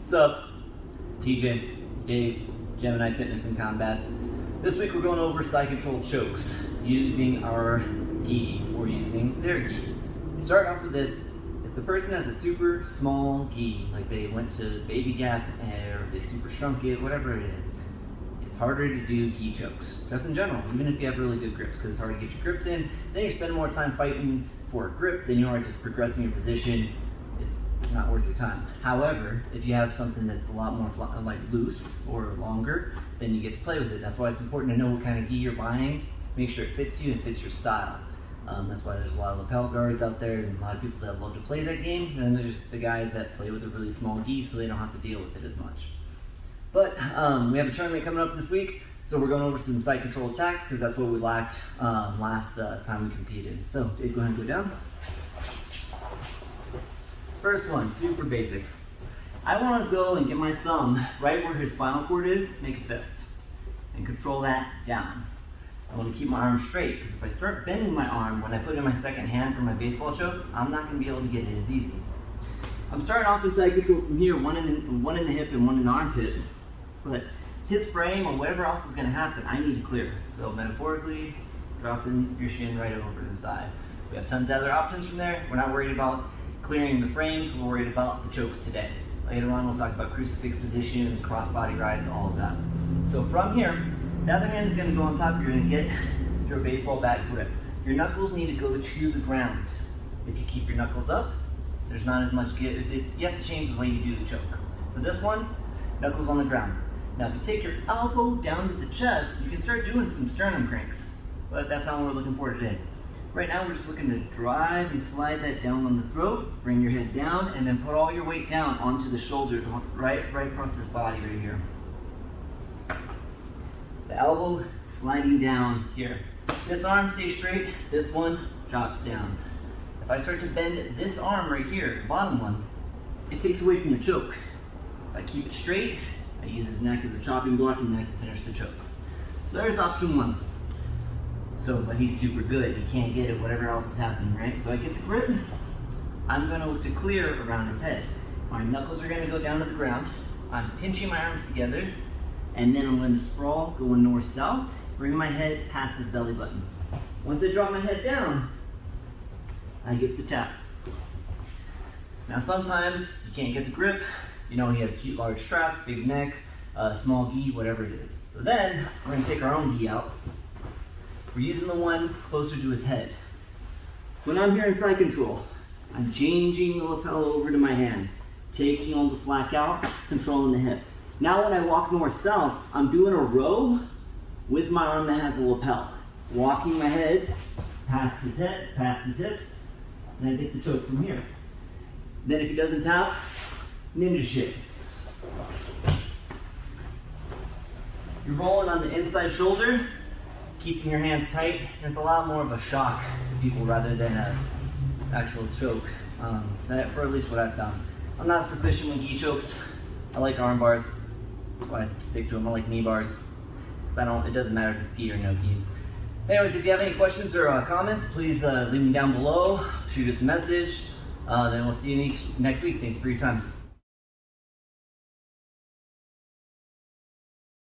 What's up? TJ, Dave, Gemini Fitness and Combat. This week we're going over side control chokes using our gi or using their gi. Start off with this. If the person has a super small gi, like they went to Baby Gap or they super shrunk it, whatever it is, it's harder to do gi chokes. Just in general, even if you have really good grips, because it's hard to get your grips in. Then you're spending more time fighting for a grip than you are just progressing your position. It's not worth your time. However, if you have something that's a lot more like loose or longer, then you get to play with it. That's why it's important to know what kind of gi you're buying. Make sure it fits you and fits your style. That's why there's a lot of lapel guards out there and a lot of people that love to play that game. And then there's the guys that play with a really small gi so they don't have to deal with it as much. But we have a tournament coming up this week, so we're going over some side control attacks because that's what we lacked last time we competed. So Dave, go ahead and go down. First one, super basic. I want to go and get my thumb right where his spinal cord is, make a fist, and control that down. I want to keep my arm straight, because if I start bending my arm when I put in my second hand for my baseball choke, I'm not going to be able to get it as easy. I'm starting off in side control from here, one in the hip and one in the armpit, but his frame or whatever else is going to happen, I need to clear. So metaphorically, dropping your shin right over to the side. We have tons of other options from there. We're not worried about clearing the frames, we're worried about the chokes today. Later on, we'll talk about crucifix positions, crossbody rides, all of that. So from here, the other hand is going to go on top. You're going to get your baseball bat grip. Your knuckles need to go to the ground. If you keep your knuckles up, there's not as much give. You have to change the way you do the choke. For this one, knuckles on the ground. Now, if you take your elbow down to the chest, you can start doing some sternum cranks, but that's not what we're looking for today. Right now, we're just looking to drive and slide that down on the throat, bring your head down, and then put all your weight down onto the shoulder, right across his body right here. The elbow sliding down here. This arm stays straight, this one drops down. If I start to bend this arm right here, the bottom one, it takes away from the choke. If I keep it straight, I use his neck as a chopping block, and then I can finish the choke. So there's option one. But he's super good. He can't get it, whatever else is happening, right? So I get the grip. I'm going to look to clear around his head. My knuckles are going to go down to the ground. I'm pinching my arms together, and then I'm going to sprawl, going north-south, bring my head past his belly button. Once I drop my head down, I get the tap. Now sometimes you can't get the grip. You know, he has cute large straps, big neck, small gi, whatever it is. So then we're going to take our own gi out. We're using the one closer to his head. When I'm here in side control, I'm changing the lapel over to my hand, taking all the slack out, controlling the hip. Now when I walk north-south, I'm doing a row with my arm that has the lapel. Walking my head past his head, past his hips, and I get the choke from here. Then if he doesn't tap, ninja shit. You're rolling on the inside shoulder, keeping your hands tight, and it's a lot more of a shock to people rather than an actual choke. That for at least what I've found. I'm not as proficient with gi chokes. I like arm bars. That's why I stick to them. I like knee bars. Because it doesn't matter if it's gi or no gi. Anyways, if you have any questions or comments, please leave them down below. Shoot us a message. Then we'll see you next week. Thank you for your time.